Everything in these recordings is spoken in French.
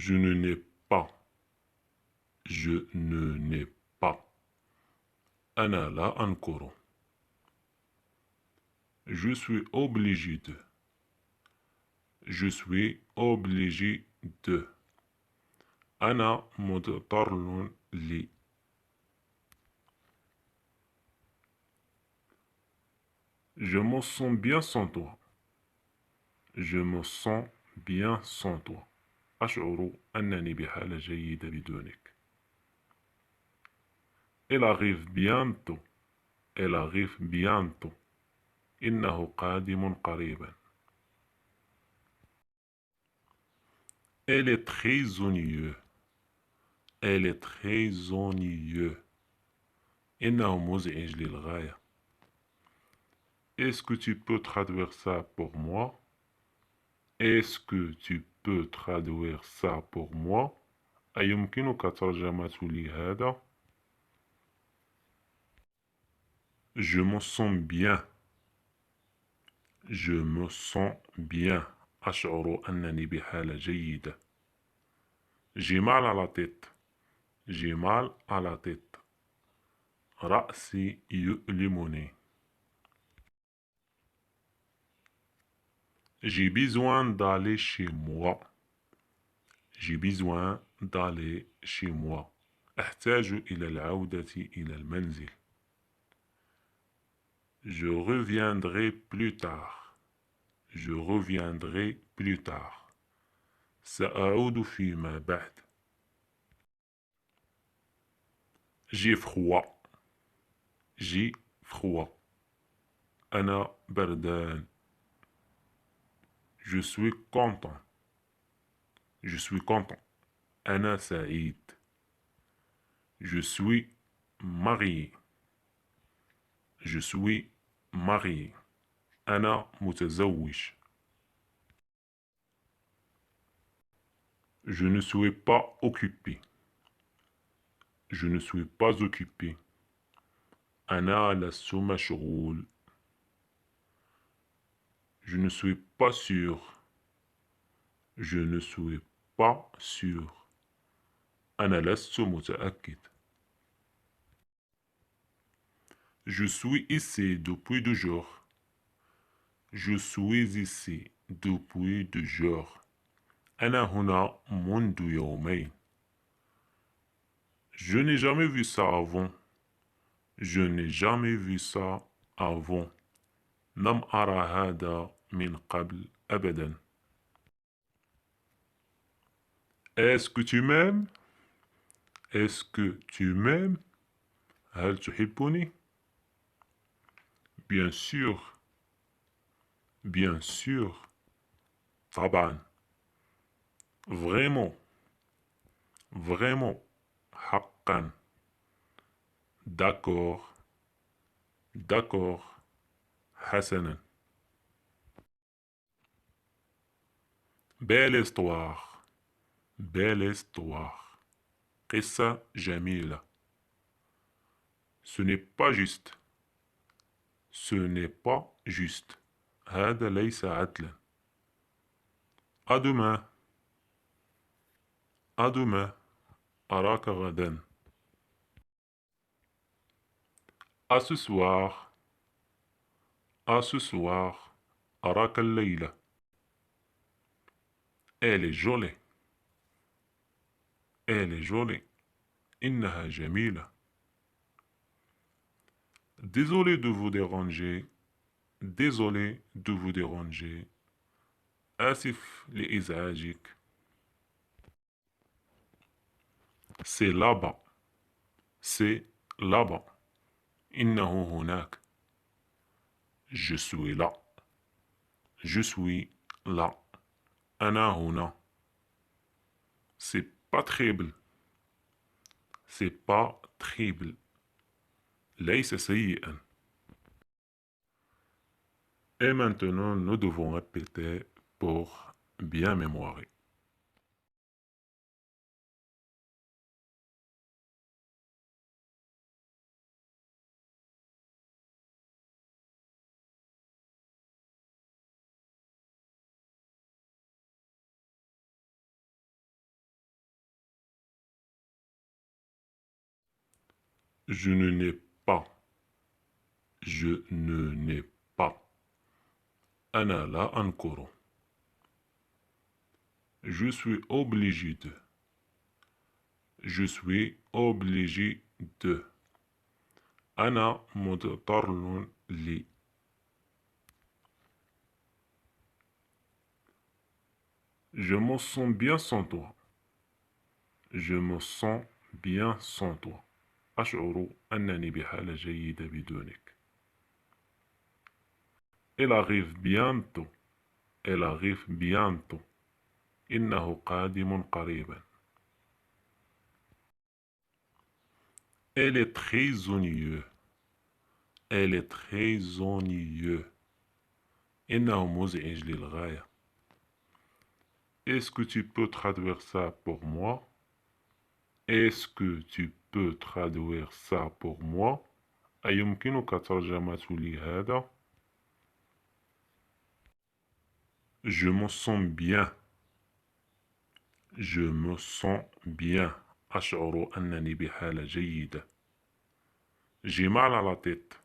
Je ne n'ai pas. Je ne n'ai pas. أنا لا أنكر. Je suis obligé de. Je suis obligé de. أنا مضطر لي. Je me sens bien sans toi. Je me sens bien sans toi. أشعر أنني بحالة جيدة بدونك. Elle arrive bientôt. Elle arrive bientôt. إنه قادم قريبا. Elle est très ennuyeuse. Elle est très ennuyeuse. إنه مزعج للغاية. Est-ce que tu peux traduire ça pour moi? Est-ce que tu peux traduire ça pour moi? أيمكنك ترجمة لي هذا؟ Je me sens bien. Je me sens bien. أشعر أنني بحالة جيدة. J'ai mal à la tête. J'ai mal à la tête. رأسي يؤلمني. J'ai besoin d'aller chez moi. J'ai besoin d'aller chez moi. أحتاج إلى العودة إلى المنزل. Je reviendrai plus tard. Je reviendrai plus tard. سأعود فيما بعد. J'ai froid. J'ai froid. أنا بردان. Je suis content. Je suis content. أنا سعيد. Je suis marié. Je suis marié. أنا متزوج. Je ne suis pas occupé. Je ne suis pas occupé. أنا لست مشغول. Je ne suis pas sûr. Je ne suis pas sûr. أنا لست متأكد. Je suis ici depuis 2 jours. Je suis ici depuis 2 jours. أنا هنا منذ يومين. Je n'ai jamais vu ça avant. Je n'ai jamais vu ça avant. لم أرى هذا من قبل أبدا. Est-ce que tu m'aimes? Est-ce que tu m'aimes? هل تحبني؟ Bien sûr. Bien sûr. طبعا. Vraiment. Vraiment. حقا. D'accord. D'accord. حسنا. Belle histoire. Belle histoire. قصة جميلة. Ce n'est pas juste. Ce n'est pas juste. هذا ليس عدلا. À demain. À demain. أراك غدا. À ce soir. À ce soir. أراك الليلة. Elle est jolie. Elle est jolie. إنها جميلة. Désolé de vous déranger. Désolé de vous déranger. آسف لإزعاجك. C'est là-bas. C'est là-bas. إنه هناك. Je suis là. Je suis là. أنا هنا. C'est pas terrible. C'est pas terrible. ليس سيئا. Et maintenant, nous devons répéter pour bien mémorer. Je ne n'ai pas. Je ne n'ai pas. أنا لا أنكر. Je suis obligé de. Je suis obligé de. أنا مضطر لي. Je me sens bien sans toi. Je me sens bien sans toi. أشعر أنني بحالة جيدة بدونك. Elle arrive bientôt. Elle arrive bientôt. إنه قادم قريبا. Elle est très ennuyeuse. Elle est très ennuyeuse. إنه مزعج للغاية. Est-ce que tu peux traduire ça pour moi? Est-ce que tu peux traduire ça pour moi? أيمكنك ترجمة لهذا؟ Je me sens bien. Je me sens bien. أشعر أنني بحالة جيدة. J'ai mal à la tête.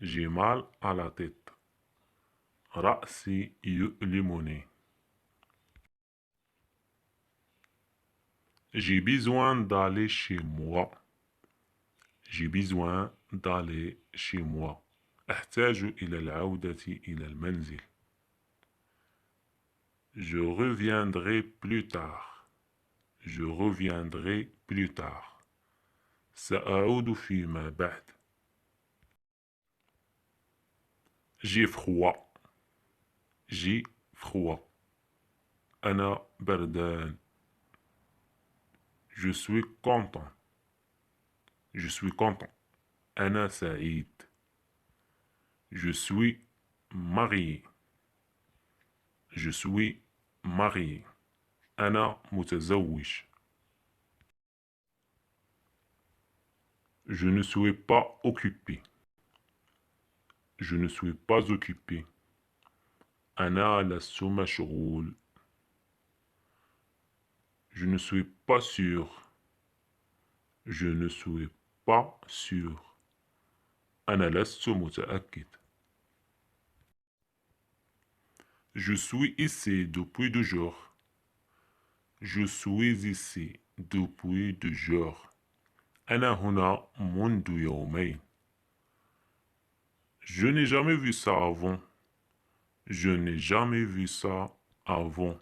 J'ai mal à la tête. رأسي يؤلمني. J'ai besoin d'aller chez moi. J'ai besoin d'aller chez moi. أحتاج إلى العودة إلى المنزل. Je reviendrai plus tard. Je reviendrai plus tard. سأعود فيما بعد. J'ai froid. J'ai froid. أنا بردان. Je suis content. Je suis content. أنا سعيد. Je suis marié. Je suis marié. أنا متزوج. Je ne suis pas occupé. Je ne suis pas occupé. أنا لست مشغول. Je ne suis pas sûr. Je ne suis pas sûr. أنا لست متأكد. Je suis ici depuis 2 jours. Je suis ici depuis 2 jours. أنا هنا منذ يومين. Je n'ai jamais vu ça avant. Je n'ai jamais vu ça avant.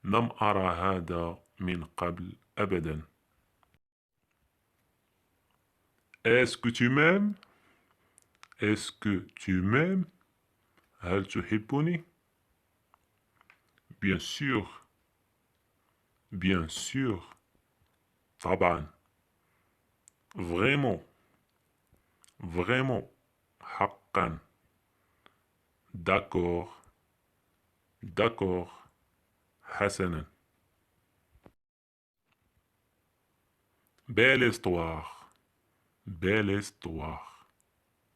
لم أرى هذا من قبل أبدا. Est-ce que tu m'aimes? Est-ce que tu m'aimes? هل تحبني? Bien sûr. Bien sûr. طبعا. Vraiment. Vraiment. حقا. D'accord. D'accord. حسنا. Belle histoire. Belle histoire.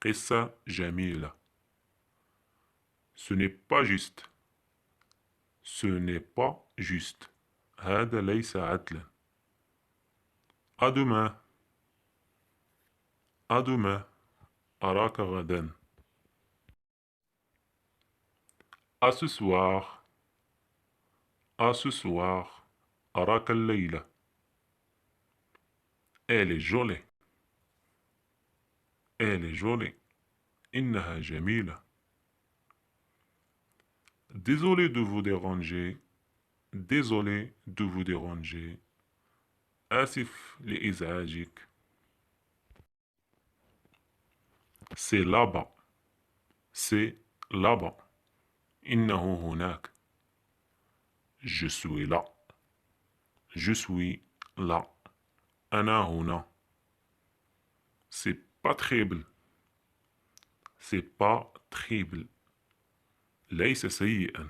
قصة جميلة. Ce n'est pas juste. Ce n'est pas juste. هذا ليس عدلا. À demain. À demain. أراك غدا. À ce soir. À ce soir. أراك الليلة. Elle est jolie. Elle est jolie. إنها جميلة. Désolé de vous déranger. Désolé de vous déranger. آسف لإزعاجك. C'est là-bas. C'est là-bas. إنه هناك. Je suis là. Je suis là. أنا هنا. C'est pas terrible. C'est pas terrible. ليس سيئا.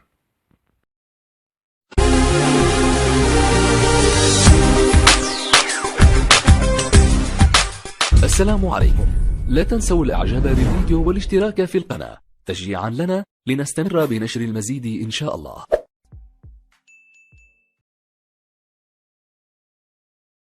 السلام عليكم. لا تنسوا الاعجاب بالفيديو والاشتراك في القناة تشجيعا لنا لنستمر بنشر المزيد إن شاء الله.